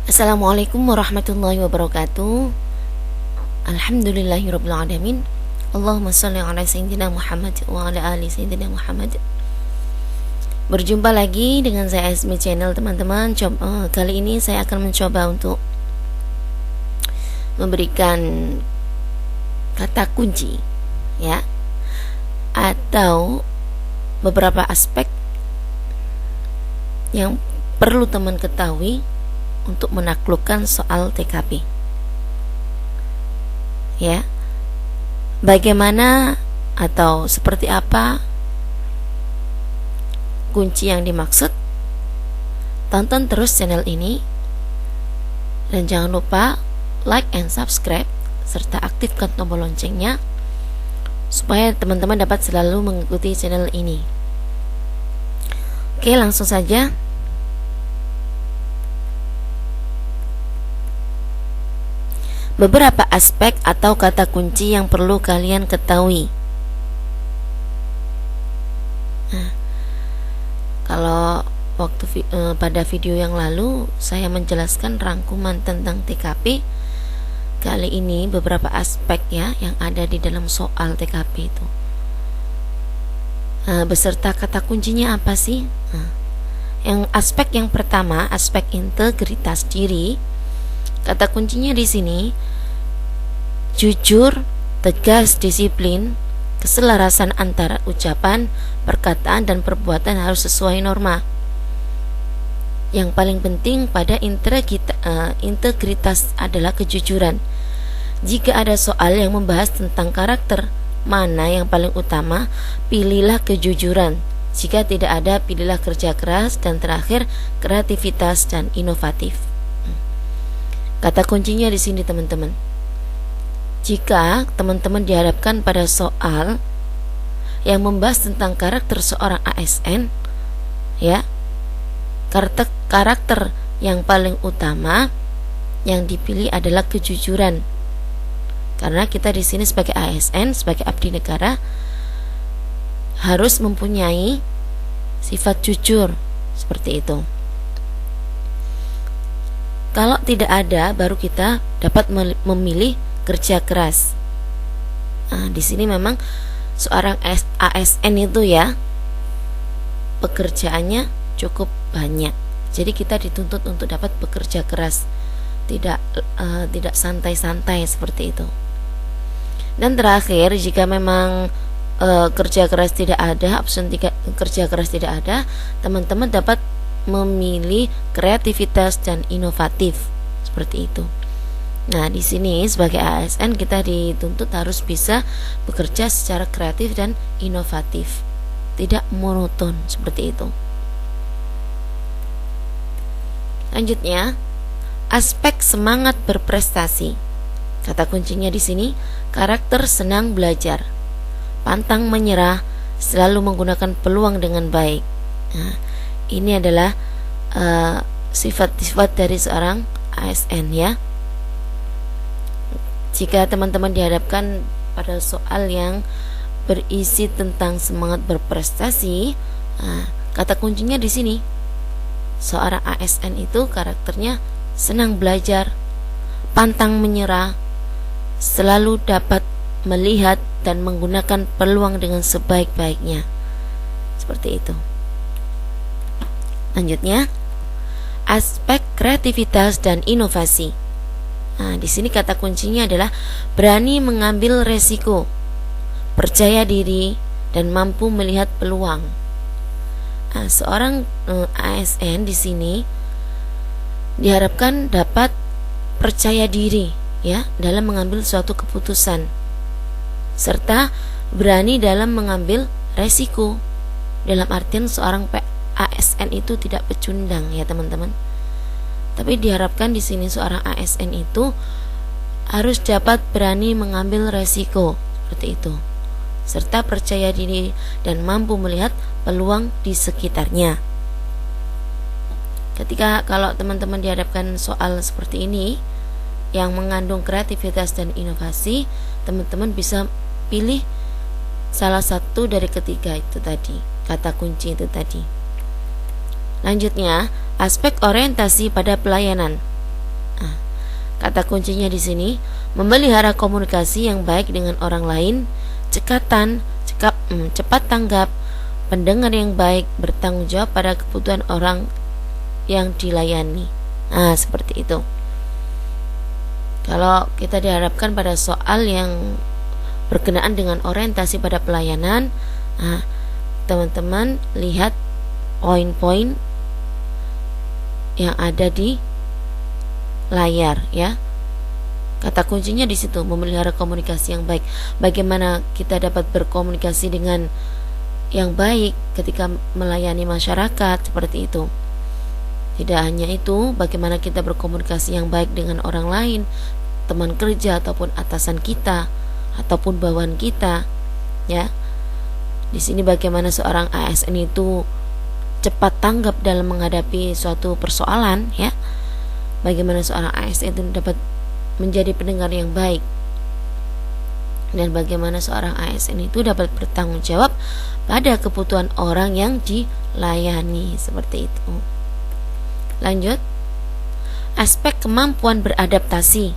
Assalamualaikum warahmatullahi wabarakatuh. Alhamdulillahirabbil alamin. Allahumma shalli ala sayyidina Muhammad wa ala ali sayyidina Muhammad. Berjumpa lagi dengan saya Asmi Channel, teman-teman. Kali ini saya akan mencoba untuk memberikan kata kunci, ya, atau beberapa aspek yang perlu teman ketahui untuk menaklukkan soal TKP. Ya. Bagaimana atau seperti apa kunci yang dimaksud? Tonton terus channel ini dan jangan lupa like and subscribe serta aktifkan tombol loncengnya supaya teman-teman dapat selalu mengikuti channel ini. Oke, langsung saja. Beberapa aspek atau kata kunci yang perlu kalian ketahui. Nah, kalau pada video yang lalu saya menjelaskan rangkuman tentang TKP, kali ini beberapa aspek ya yang ada di dalam soal TKP itu. Beserta kata kuncinya apa sih? Yang aspek yang pertama, aspek integritas diri. Kata kuncinya di sini jujur, tegas, disiplin, keselarasan antara ucapan, perkataan, dan perbuatan harus sesuai norma. Yang paling penting pada integritas adalah kejujuran. Jika ada soal yang membahas tentang karakter, mana yang paling utama, pilihlah kejujuran. Jika tidak ada, pilihlah kerja keras, dan terakhir kreativitas dan inovatif. Kata kuncinya di sini, teman-teman. Jika teman-teman dihadapkan pada soal yang membahas tentang karakter seorang ASN, ya, karakter yang paling utama yang dipilih adalah kejujuran. Karena kita di sini sebagai ASN, sebagai abdi negara, harus mempunyai sifat jujur seperti itu. Kalau tidak ada, baru kita dapat memilih kerja keras. Di sini memang seorang ASN itu ya pekerjaannya cukup banyak. Jadi kita dituntut untuk dapat bekerja keras, tidak santai-santai seperti itu. Dan terakhir, jika memang kerja keras tidak ada, option 3 kerja keras tidak ada, teman-teman dapat memilih kreativitas dan inovatif seperti itu. Nah, di sini sebagai ASN kita dituntut harus bisa bekerja secara kreatif dan inovatif, tidak monoton seperti itu. Selanjutnya, aspek semangat berprestasi. Kata kuncinya di sini, karakter senang belajar, pantang menyerah, selalu menggunakan peluang dengan baik. Nah, ini adalah sifat-sifat dari seorang ASN ya. Jika teman-teman dihadapkan pada soal yang berisi tentang semangat berprestasi, kata kuncinya di sini, seorang ASN itu karakternya senang belajar, pantang menyerah, selalu dapat melihat dan menggunakan peluang dengan sebaik-baiknya. Seperti itu. Lanjutnya, aspek kreativitas dan inovasi. Di sini kata kuncinya adalah berani mengambil resiko, percaya diri, dan mampu melihat peluang. Seorang ASN di sini diharapkan dapat percaya diri ya dalam mengambil suatu keputusan, serta berani dalam mengambil resiko. Dalam artian seorang ASN itu tidak pecundang ya teman-teman. Tapi diharapkan di sini seorang ASN itu harus dapat berani mengambil resiko seperti itu, serta percaya diri dan mampu melihat peluang di sekitarnya. Kalau teman-teman dihadapkan soal seperti ini yang mengandung kreativitas dan inovasi, teman-teman bisa pilih salah satu dari ketiga itu tadi, kata kunci itu tadi. Lanjutnya, aspek orientasi pada pelayanan. Kata kuncinya di sini, memelihara komunikasi yang baik dengan orang lain, cepat tanggap, pendengar yang baik, bertanggung jawab pada kebutuhan orang yang dilayani. Nah, seperti itu. Kalau kita diharapkan pada soal yang berkenaan dengan orientasi pada pelayanan, nah, teman-teman lihat poin-poin yang ada di layar ya. Kata kuncinya di situ, memelihara komunikasi yang baik. Bagaimana kita dapat berkomunikasi dengan yang baik ketika melayani masyarakat, seperti itu. Tidak hanya itu, bagaimana kita berkomunikasi yang baik dengan orang lain, teman kerja ataupun atasan kita ataupun bawahan kita, ya. Di sini bagaimana seorang ASN itu cepat tanggap dalam menghadapi suatu persoalan, ya. Bagaimana seorang ASN itu dapat menjadi pendengar yang baik, dan bagaimana seorang ASN itu dapat bertanggung jawab pada kebutuhan orang yang dilayani, seperti itu. Lanjut, aspek kemampuan beradaptasi.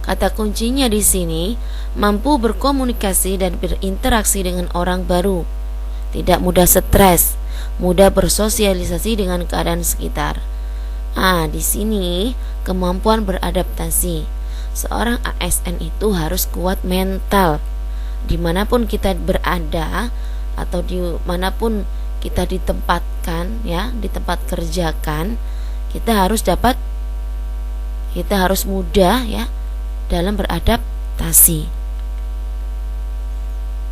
Kata kuncinya di sini, mampu berkomunikasi dan berinteraksi dengan orang baru, tidak mudah stres, mudah bersosialisasi dengan keadaan sekitar. Di sini kemampuan beradaptasi. Seorang ASN itu harus kuat mental. Dimanapun kita berada atau dimanapun kita ditempatkan, ya, di tempat kerjakan, kita harus mudah, ya, dalam beradaptasi.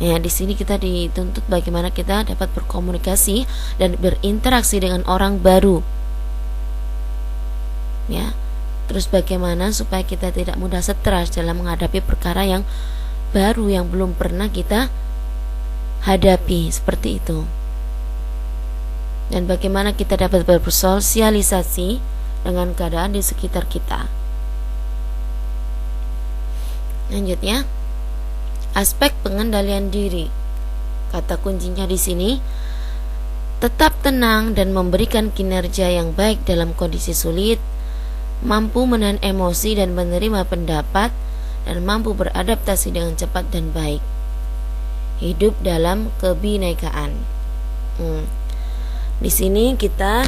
Ya, di sini kita dituntut bagaimana kita dapat berkomunikasi dan berinteraksi dengan orang baru. Ya. Terus bagaimana supaya kita tidak mudah stres dalam menghadapi perkara yang baru yang belum pernah kita hadapi, seperti itu. Dan bagaimana kita dapat bersosialisasi dengan keadaan di sekitar kita. Lanjutnya, aspek pengendalian diri. Kata kuncinya di sini, tetap tenang dan memberikan kinerja yang baik dalam kondisi sulit, mampu menahan emosi dan menerima pendapat, dan mampu beradaptasi dengan cepat dan baik. Hidup dalam kebinekaan. Di sini kita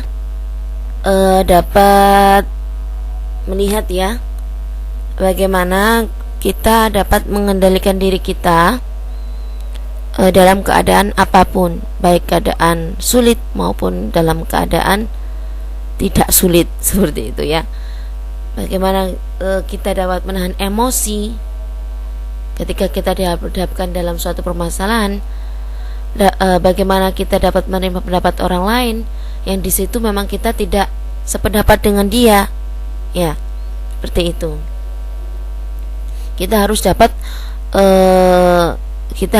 dapat melihat, ya, bagaimana kita dapat mengendalikan diri kita dalam keadaan apapun, baik keadaan sulit maupun dalam keadaan tidak sulit, seperti itu, ya. Bagaimana kita dapat menahan emosi ketika kita dihadapkan dalam suatu permasalahan. Bagaimana kita dapat menerima pendapat orang lain yang di situ memang kita tidak sependapat dengan dia, ya, seperti itu. Kita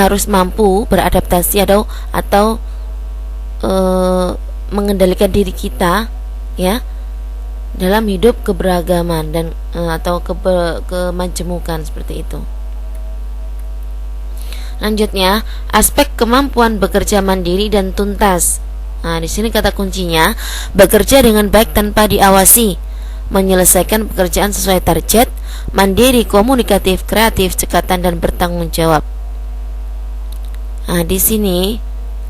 harus mampu beradaptasi atau mengendalikan diri kita, ya, dalam hidup keberagaman dan atau kemajemukan, seperti itu. Lanjutnya, aspek kemampuan bekerja mandiri dan tuntas. Di sini kata kuncinya, bekerja dengan baik tanpa diawasi, menyelesaikan pekerjaan sesuai target, mandiri, komunikatif, kreatif, cekatan, dan bertanggung jawab. Di sini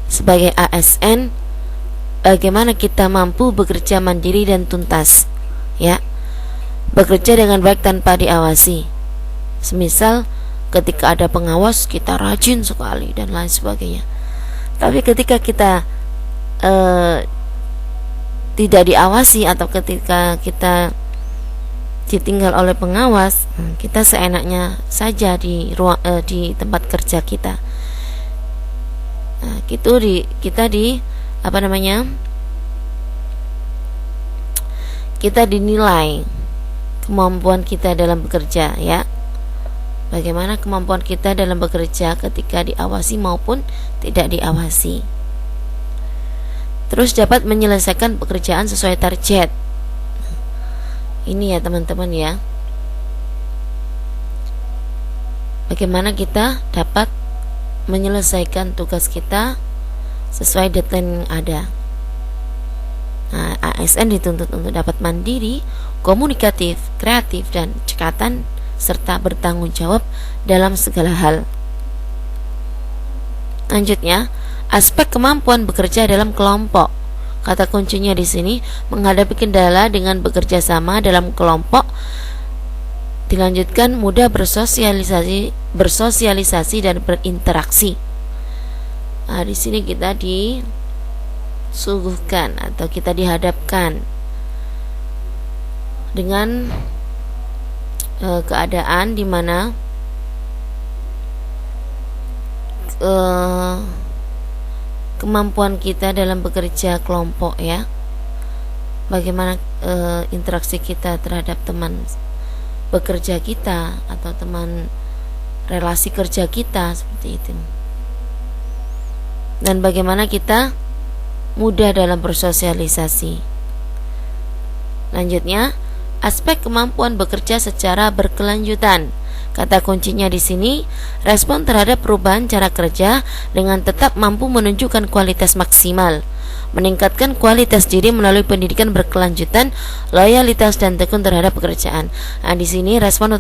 sebagai ASN, bagaimana kita mampu bekerja mandiri dan tuntas, ya, bekerja dengan baik tanpa diawasi. Semisal ketika ada pengawas kita rajin sekali dan lain sebagainya. Tapi ketika kita tidak diawasi atau ketika kita ditinggal oleh pengawas, kita seenaknya saja di tempat kerja kita. Kita dinilai kemampuan kita dalam bekerja, ya. Bagaimana kemampuan kita dalam bekerja ketika diawasi maupun tidak diawasi. Terus dapat menyelesaikan pekerjaan sesuai target. Ini, ya, teman-teman, ya. Bagaimana kita dapat menyelesaikan tugas kita sesuai deadline yang ada. ASN dituntut untuk dapat mandiri, komunikatif, kreatif, dan cekatan serta bertanggung jawab dalam segala hal. Lanjutnya, aspek kemampuan bekerja dalam kelompok. Kata kuncinya di sini, menghadapi kendala dengan bekerja sama dalam kelompok. Dilanjutkan, mudah bersosialisasi dan berinteraksi. Nah, di sini kita disuguhkan atau kita dihadapkan dengan keadaan di mana kemampuan kita dalam bekerja kelompok, ya, bagaimana interaksi kita terhadap teman bekerja kita atau teman relasi kerja kita, seperti itu, dan bagaimana kita mudah dalam bersosialisasi. Lanjutnya, aspek kemampuan bekerja secara berkelanjutan. Kata kuncinya di sini, respon terhadap perubahan cara kerja dengan tetap mampu menunjukkan kualitas maksimal, meningkatkan kualitas diri melalui pendidikan berkelanjutan, loyalitas dan tekun terhadap pekerjaan. Nah, di sini respon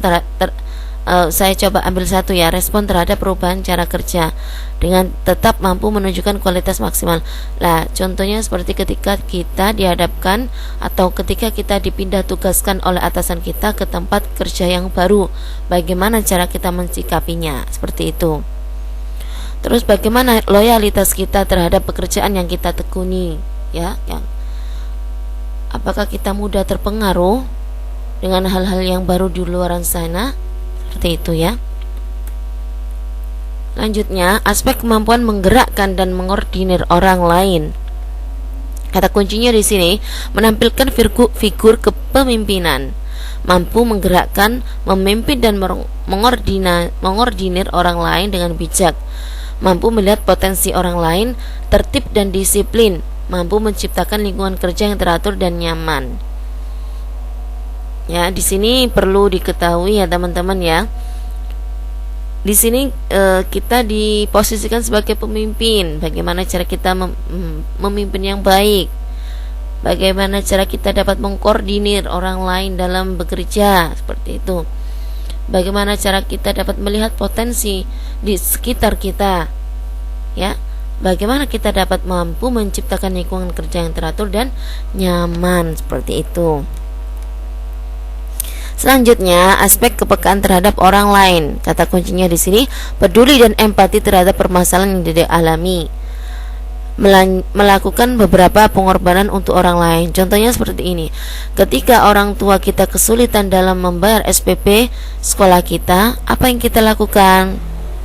saya coba ambil satu, ya, respon terhadap perubahan cara kerja dengan tetap mampu menunjukkan kualitas maksimal. Nah, contohnya seperti ketika kita dihadapkan atau ketika kita dipindah tugaskan oleh atasan kita ke tempat kerja yang baru, bagaimana cara kita mensikapinya, seperti itu. Terus bagaimana loyalitas kita terhadap pekerjaan yang kita tekuni, ya, apakah kita mudah terpengaruh dengan hal-hal yang baru di luaran sana, seperti itu, ya. Lanjutnya, aspek kemampuan menggerakkan dan mengordinir orang lain. Kata kuncinya di sini, menampilkan figur kepemimpinan, mampu menggerakkan, memimpin dan mengordinir orang lain dengan bijak, mampu melihat potensi orang lain, tertib dan disiplin, mampu menciptakan lingkungan kerja yang teratur dan nyaman. Ya, di sini perlu diketahui, ya, teman-teman, ya. Di sini kita diposisikan sebagai pemimpin. Bagaimana cara kita memimpin yang baik? Bagaimana cara kita dapat mengkoordinir orang lain dalam bekerja, seperti itu. Bagaimana cara kita dapat melihat potensi di sekitar kita, ya. Bagaimana kita dapat mampu menciptakan lingkungan kerja yang teratur dan nyaman, seperti itu. Selanjutnya, aspek kepekaan terhadap orang lain. Kata kuncinya di sini, peduli dan empati terhadap permasalahan yang dialami, melakukan beberapa pengorbanan untuk orang lain. Contohnya seperti ini. Ketika orang tua kita kesulitan dalam membayar SPP sekolah kita, apa yang kita lakukan?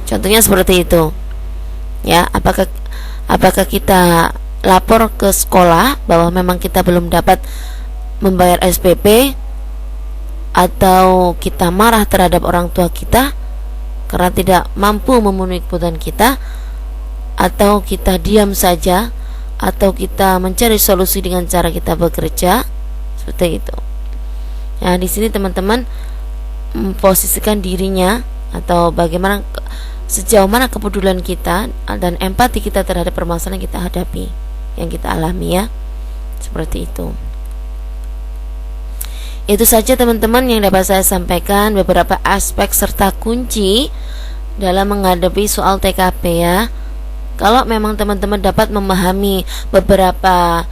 Contohnya seperti itu. Ya, apakah kita lapor ke sekolah bahwa memang kita belum dapat membayar SPP, atau kita marah terhadap orang tua kita karena tidak mampu memenuhi kebutuhan kita, atau kita diam saja, atau kita mencari solusi dengan cara kita bekerja, seperti itu. Nah, di sini teman-teman memposisikan dirinya atau bagaimana, sejauh mana kepedulian kita dan empati kita terhadap permasalahan yang kita hadapi, yang kita alami, ya, seperti itu. Itu saja teman-teman yang dapat saya sampaikan, beberapa aspek serta kunci dalam menghadapi soal TKP, ya. Kalau memang teman-teman dapat memahami beberapa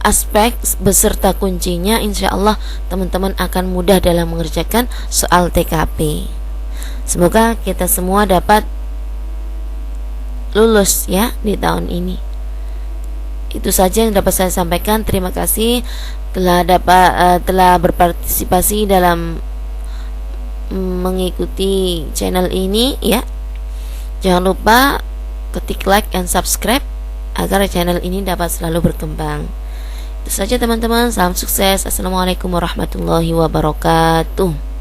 aspek beserta kuncinya, insya Allah teman-teman akan mudah dalam mengerjakan soal TKP. Semoga kita semua dapat lulus, ya, di tahun ini. Itu saja yang dapat saya sampaikan. Terima kasih telah berpartisipasi dalam mengikuti channel ini, ya. Jangan lupa ketik like and subscribe agar channel ini dapat selalu berkembang. Itu saja teman-teman, salam sukses. Assalamualaikum warahmatullahi wabarakatuh.